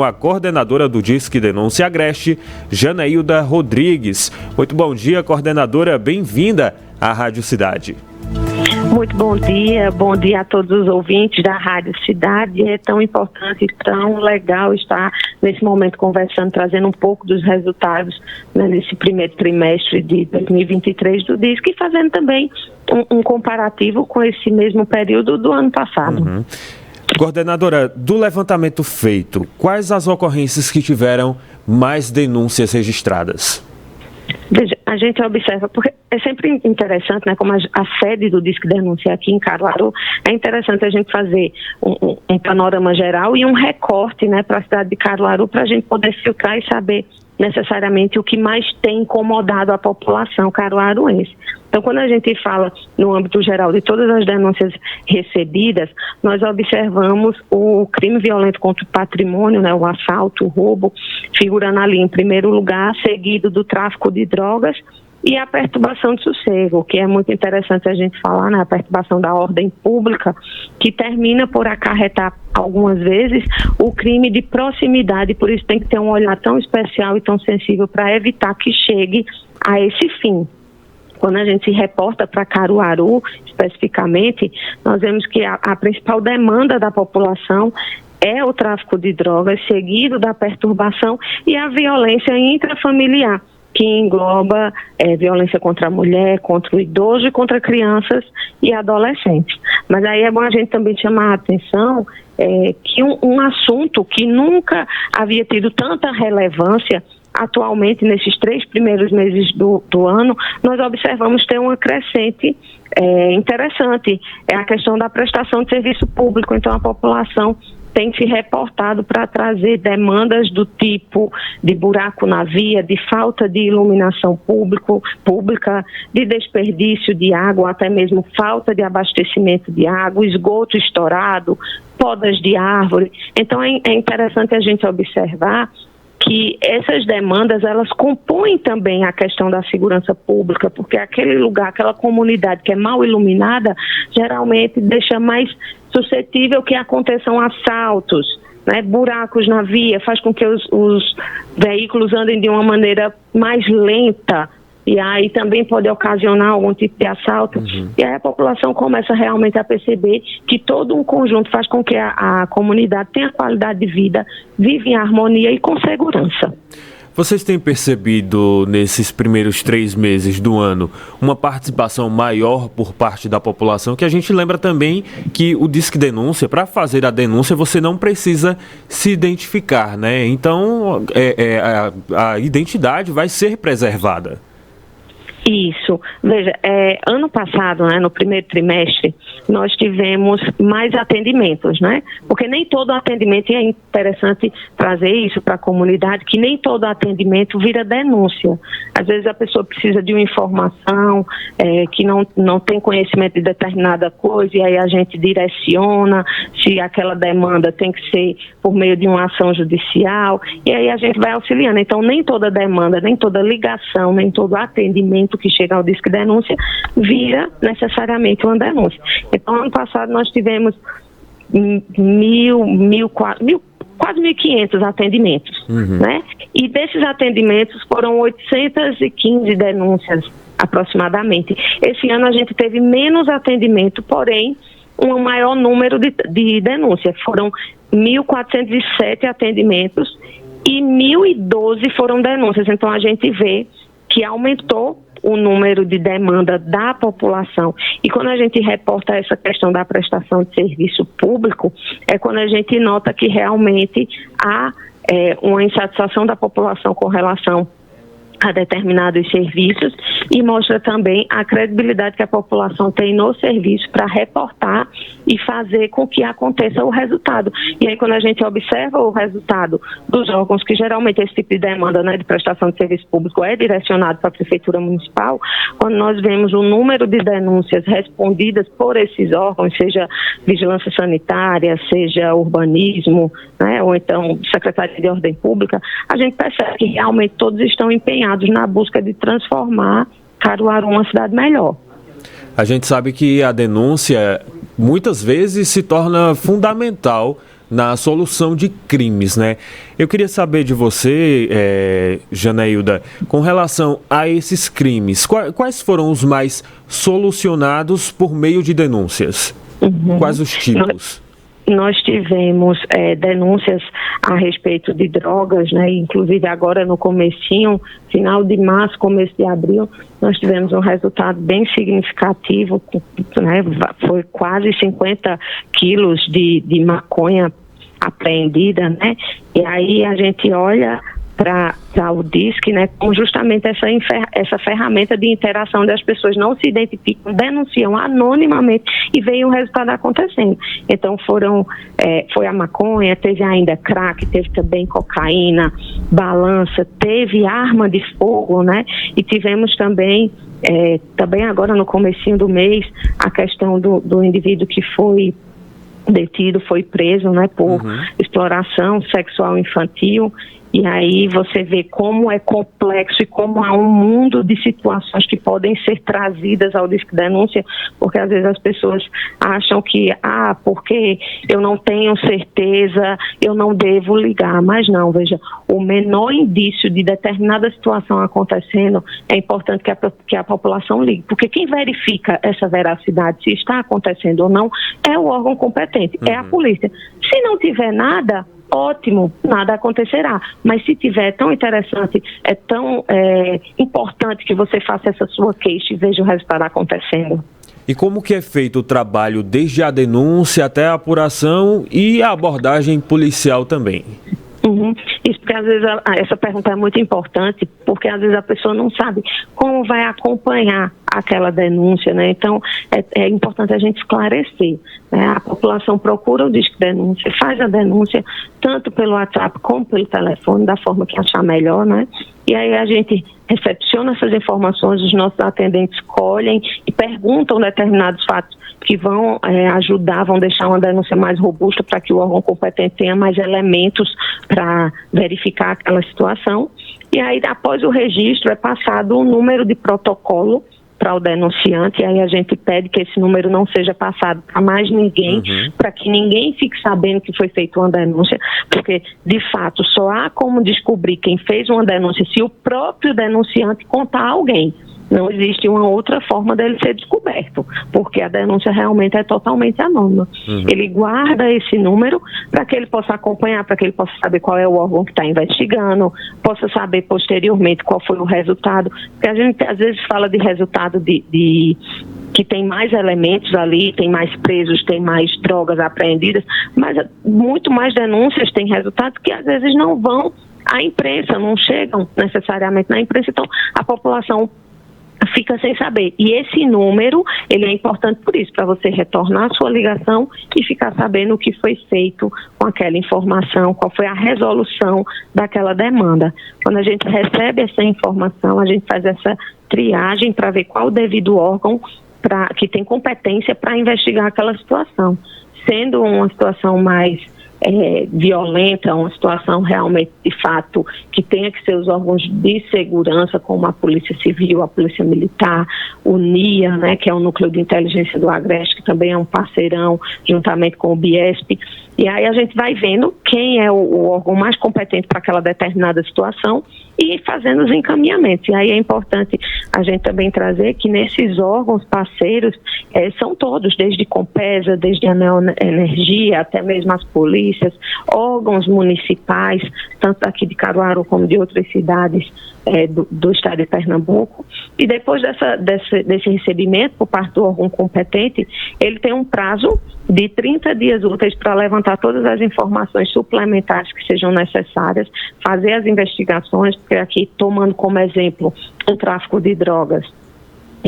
com a coordenadora do Disque Denúncia Agreste, Janeilda Rodrigues. Muito bom dia, coordenadora, bem-vinda à Rádio Cidade. Muito bom dia a todos os ouvintes da Rádio Cidade. É tão importante, tão legal estar nesse momento conversando, trazendo um pouco dos resultados, né, nesse primeiro trimestre de 2023 do Disque e fazendo também um comparativo com esse mesmo período do ano passado. Uhum. Coordenadora, do levantamento feito, quais as ocorrências que tiveram mais denúncias registradas? Veja, a gente observa, porque é sempre interessante, né, como a sede do Disque Denúncia aqui em Caruaru, é interessante a gente fazer um panorama geral e um recorte, né, para a cidade de Caruaru, para a gente poder filtrar e saber necessariamente o que mais tem incomodado a população caruaruense. Então, quando a gente fala no âmbito geral de todas as denúncias recebidas, nós observamos o crime violento contra o patrimônio, né, o assalto, o roubo, figurando ali em primeiro lugar, seguido do tráfico de drogas e a perturbação de sossego, que é muito interessante a gente falar, né, a perturbação da ordem pública, que termina por acarretar algumas vezes o crime de proximidade, por isso tem que ter um olhar tão especial e tão sensível para evitar que chegue a esse fim. Quando a gente se reporta para Caruaru, especificamente, nós vemos que a principal demanda da população é o tráfico de drogas, seguido da perturbação e a violência intrafamiliar, que engloba violência contra a mulher, contra o idoso e contra crianças e adolescentes. Mas aí é bom a gente também chamar a atenção que um assunto que nunca havia tido tanta relevância, atualmente, nesses 3 primeiros meses do ano, nós observamos ter uma crescente interessante. É a questão da prestação de serviço público. Então, a população tem se reportado para trazer demandas do tipo de buraco na via, de falta de iluminação pública, de desperdício de água, até mesmo falta de abastecimento de água, esgoto estourado, podas de árvore. Então, é interessante a gente observar que essas demandas, elas compõem também a questão da segurança pública, porque aquele lugar, aquela comunidade que é mal iluminada, geralmente deixa mais suscetível que aconteçam assaltos, né, buracos na via, faz com que os veículos andem de uma maneira mais lenta, e aí também pode ocasionar algum tipo de assalto. Uhum. E aí a população começa realmente a perceber que todo um conjunto faz com que a comunidade tenha qualidade de vida, vive em harmonia e com segurança. Vocês têm percebido nesses primeiros 3 meses do ano uma participação maior por parte da população? Que a gente lembra também que o Disque Denúncia, para fazer a denúncia, você não precisa se identificar, né? Então, a identidade vai ser preservada. Isso. Veja, ano passado, né, no primeiro trimestre, nós tivemos mais atendimentos, né? Porque nem todo atendimento, e é interessante trazer isso para a comunidade, que nem todo atendimento vira denúncia. Às vezes a pessoa precisa de uma informação, que não tem conhecimento de determinada coisa, e aí a gente direciona se aquela demanda tem que ser por meio de uma ação judicial, e aí a gente vai auxiliando. Então, nem toda demanda, nem toda ligação, nem todo atendimento que chega ao Disque Denúncia vira necessariamente uma denúncia. Então, ano passado nós tivemos quase 1.500 atendimentos, né? E desses atendimentos foram 815 denúncias aproximadamente. Esse ano a gente teve menos atendimento, porém um maior número de denúncias. Foram 1.407 atendimentos e 1.012 foram denúncias. Então a gente vê que aumentou o número de demanda da população. E quando a gente reporta essa questão da prestação de serviço público, é quando a gente nota que realmente há uma insatisfação da população com relação a determinados serviços e mostra também a credibilidade que a população tem no serviço para reportar e fazer com que aconteça o resultado. E aí, quando a gente observa o resultado dos órgãos, que geralmente esse tipo de demanda, né, de prestação de serviço público é direcionado para a Prefeitura Municipal, quando nós vemos o número de denúncias respondidas por esses órgãos, seja vigilância sanitária, seja urbanismo, né, ou então Secretaria de Ordem Pública, a gente percebe que realmente todos estão empenhados na busca de transformar Caruaru uma cidade melhor. A gente sabe que a denúncia muitas vezes se torna fundamental na solução de crimes, né? Eu queria saber de você, Janailda, com relação a esses crimes, quais foram os mais solucionados por meio de denúncias? Quais os tipos? Nós tivemos denúncias a respeito de drogas, né? Inclusive agora no comecinho, final de março, começo de abril, nós tivemos um resultado bem significativo, né? Foi quase 50 quilos de maconha apreendida, né? E aí a gente olha para o DISC, né, com justamente essa ferramenta de interação das pessoas não se identificam, denunciam anonimamente e veio o resultado acontecendo. Então foi a maconha, teve ainda crack, teve também cocaína, balança, teve arma de fogo, né, e tivemos também agora no comecinho do mês a questão do indivíduo que foi detido, foi preso, né, por exploração sexual infantil. E aí você vê como é complexo e como há um mundo de situações que podem ser trazidas ao Disque Denúncia, porque às vezes as pessoas acham que, porque eu não tenho certeza, eu não devo ligar. Mas não, veja, o menor indício de determinada situação acontecendo, é importante que a população ligue, porque quem verifica essa veracidade, se está acontecendo ou não, é o órgão competente, é a polícia. Se não tiver nada, ótimo, nada acontecerá. Mas se tiver, é tão interessante, é tão importante que você faça essa sua queixa e veja o resultado acontecendo. E como que é feito o trabalho desde a denúncia até a apuração e a abordagem policial também? Isso porque às vezes essa pergunta é muito importante, porque às vezes a pessoa não sabe como vai acompanhar aquela denúncia, né? Então é importante a gente esclarecer, né? A população procura o Disque Denúncia, faz a denúncia tanto pelo WhatsApp como pelo telefone, da forma que achar melhor, né? E aí a gente recepciona essas informações, os nossos atendentes colhem e perguntam determinados fatos que vão ajudar, vão deixar uma denúncia mais robusta para que o órgão competente tenha mais elementos para verificar aquela situação. E aí, após o registro, é passado um número de protocolo para o denunciante, e aí a gente pede que esse número não seja passado para mais ninguém, para que ninguém fique sabendo que foi feita uma denúncia, porque, de fato, só há como descobrir quem fez uma denúncia se o próprio denunciante contar a alguém. Não existe uma outra forma dele ser descoberto, porque a denúncia realmente é totalmente anônima. Ele guarda esse número para que ele possa acompanhar, para que ele possa saber qual é o órgão que está investigando, possa saber posteriormente qual foi o resultado, porque a gente às vezes fala de resultado que tem mais elementos ali, tem mais presos, tem mais drogas apreendidas, mas muito mais denúncias têm resultados que às vezes não vão à imprensa, não chegam necessariamente na imprensa, então a população fica sem saber. E esse número, ele é importante por isso, para você retornar a sua ligação e ficar sabendo o que foi feito com aquela informação, qual foi a resolução daquela demanda. Quando a gente recebe essa informação, a gente faz essa triagem para ver qual o devido órgão que tem competência para investigar aquela situação. Sendo uma situação mais violenta, uma situação realmente, de fato, que tenha que ser os órgãos de segurança, como a Polícia Civil, a Polícia Militar, o NIA, né, que é o Núcleo de Inteligência do Agreste, que também é um parceirão, juntamente com o BIESP. E aí a gente vai vendo quem é o órgão mais competente para aquela determinada situação e fazendo os encaminhamentos. E aí é importante a gente também trazer que nesses órgãos parceiros são todos, desde Compesa, desde a Neoenergia, até mesmo as polícias, órgãos municipais, tanto aqui de Caruaru como de outras cidades do estado de Pernambuco. E depois desse recebimento por parte do órgão competente, ele tem um prazo de 30 dias úteis para levantar todas as informações suplementares que sejam necessárias, fazer as investigações, porque aqui, tomando como exemplo o tráfico de drogas,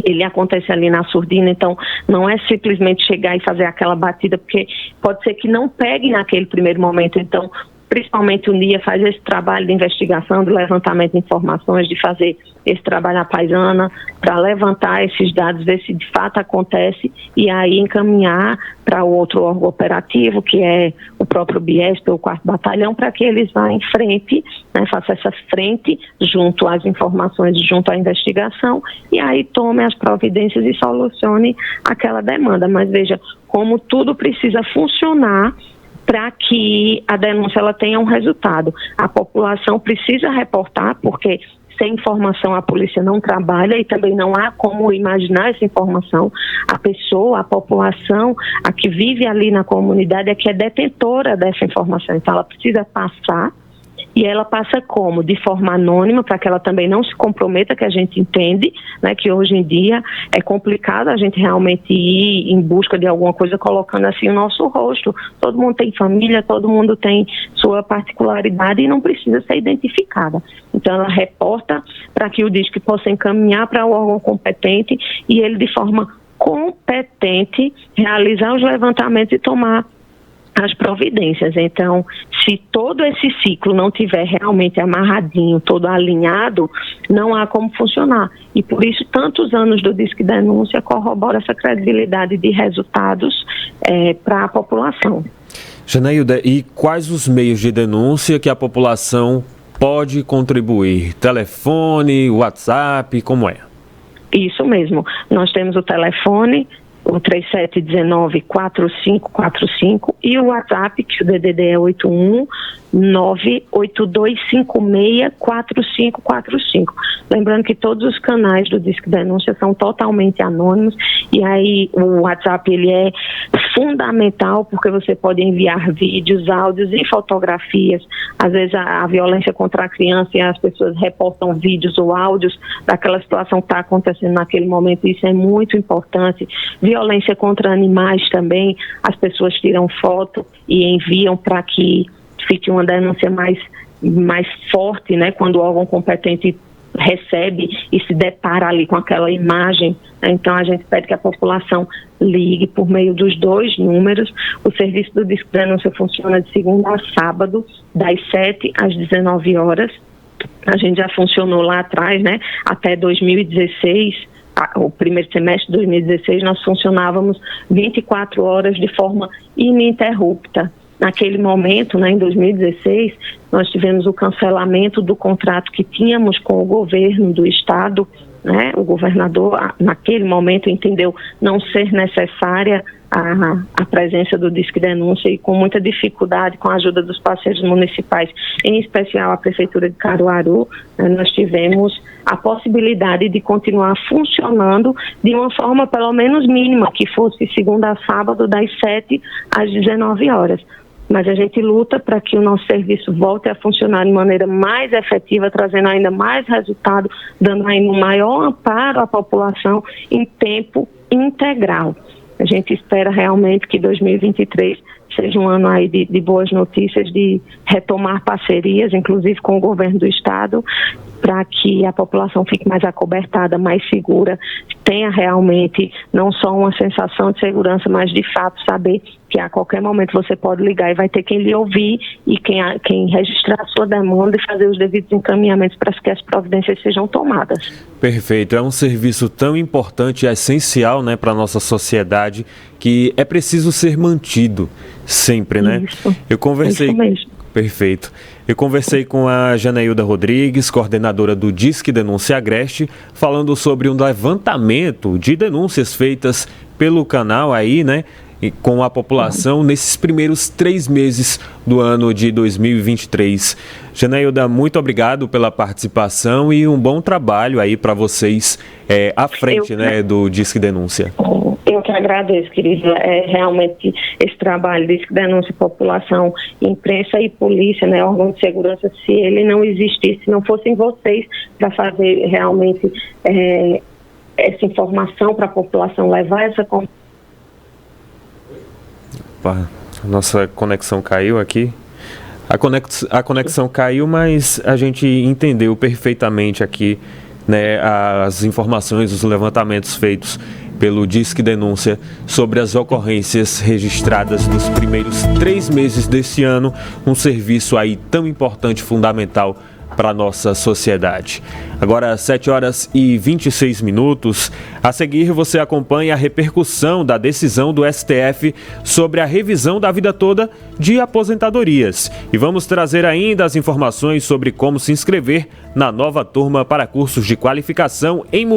ele acontece ali na surdina, então não é simplesmente chegar e fazer aquela batida, porque pode ser que não pegue naquele primeiro momento. Então, principalmente o NIA faz esse trabalho de investigação, de levantamento de informações, de fazer esse trabalho à paisana, para levantar esses dados, ver se de fato acontece e aí encaminhar para o outro órgão operativo, que é o próprio BIESP, o 4º Batalhão, para que eles vá em frente, né, faça essa frente junto às informações, junto à investigação, e aí tome as providências e solucione aquela demanda. Mas veja, como tudo precisa funcionar para que a denúncia ela tenha um resultado. A população precisa reportar, porque sem informação a polícia não trabalha e também não há como imaginar essa informação. A pessoa, a população, a que vive ali na comunidade é que é detentora dessa informação. Então ela precisa passar. E ela passa como? De forma anônima, para que ela também não se comprometa, que a gente entende, né, que hoje em dia é complicado a gente realmente ir em busca de alguma coisa colocando assim o nosso rosto. Todo mundo tem família, todo mundo tem sua particularidade e não precisa ser identificada. Então ela reporta para que o DISC possa encaminhar para o órgão competente e ele, de forma competente, realizar os levantamentos e tomar as providências. Então, se todo esse ciclo não tiver realmente amarradinho, todo alinhado, não há como funcionar. E por isso, tantos anos do Disque Denúncia corrobora essa credibilidade de resultados para a população. Janailda, e quais os meios de denúncia que a população pode contribuir? Telefone, WhatsApp, como é? Isso mesmo. Nós temos o telefone, o 3719-4545 e o WhatsApp, que o DDD é 81982564545. Lembrando que todos os canais do Disque Denúncia são totalmente anônimos e aí o WhatsApp ele é fundamental porque você pode enviar vídeos, áudios e fotografias. Às vezes a violência contra a criança e as pessoas reportam vídeos ou áudios daquela situação que está acontecendo naquele momento. Isso é muito importante. Violência contra animais também, as pessoas tiram foto e enviam para que fique uma denúncia mais forte, né, quando o órgão competente recebe e se depara ali com aquela imagem. Então a gente pede que a população ligue por meio dos 2 números. O serviço do Disque Denúncia funciona de segunda a sábado, das 7 às 19 horas. A gente já funcionou lá atrás, né, até 2016. O primeiro semestre de 2016, nós funcionávamos 24 horas de forma ininterrupta. Naquele momento, né, em 2016, nós tivemos o cancelamento do contrato que tínhamos com o governo do estado, né? O governador, naquele momento, entendeu não ser necessária a presença do Disque Denúncia e com muita dificuldade, com a ajuda dos parceiros municipais, em especial a Prefeitura de Caruaru, nós tivemos a possibilidade de continuar funcionando de uma forma pelo menos mínima, que fosse segunda a sábado, das 7 às 19 horas. Mas a gente luta para que o nosso serviço volte a funcionar de maneira mais efetiva, trazendo ainda mais resultado, dando ainda um maior amparo à população em tempo integral. A gente espera realmente que 2023 seja um ano aí de boas notícias, de retomar parcerias, inclusive com o governo do estado, para que a população fique mais acobertada, mais segura, tenha realmente não só uma sensação de segurança, mas de fato saber que a qualquer momento você pode ligar e vai ter quem lhe ouvir e quem registrar a sua demanda e fazer os devidos encaminhamentos para que as providências sejam tomadas. Perfeito, é um serviço tão importante e essencial, né, para a nossa sociedade, que é preciso ser mantido sempre, né? Isso, eu conversei... isso mesmo. Perfeito. Eu conversei com a Janailda Rodrigues, coordenadora do Disque Denúncia Agreste, falando sobre um levantamento de denúncias feitas pelo canal aí, né, com a população nesses primeiros 3 meses do ano de 2023. Janailda, muito obrigado pela participação e um bom trabalho aí para vocês à frente, né, do Disque Denúncia. Eu que agradeço, querida. Realmente esse trabalho de denúncia, população, imprensa e polícia, né, órgão de segurança, se ele não existisse, se não fossem vocês para fazer realmente essa informação para a população, levar essa... Opa, nossa conexão caiu aqui. A conexão caiu, mas a gente entendeu perfeitamente aqui, né, as informações, os levantamentos feitos pelo Disque Denúncia sobre as ocorrências registradas nos primeiros 3 meses desse ano, um serviço aí tão importante, fundamental para a nossa sociedade. Agora, 7h26. A seguir, você acompanha a repercussão da decisão do STF sobre a revisão da vida toda de aposentadorias. E vamos trazer ainda as informações sobre como se inscrever na nova turma para cursos de qualificação em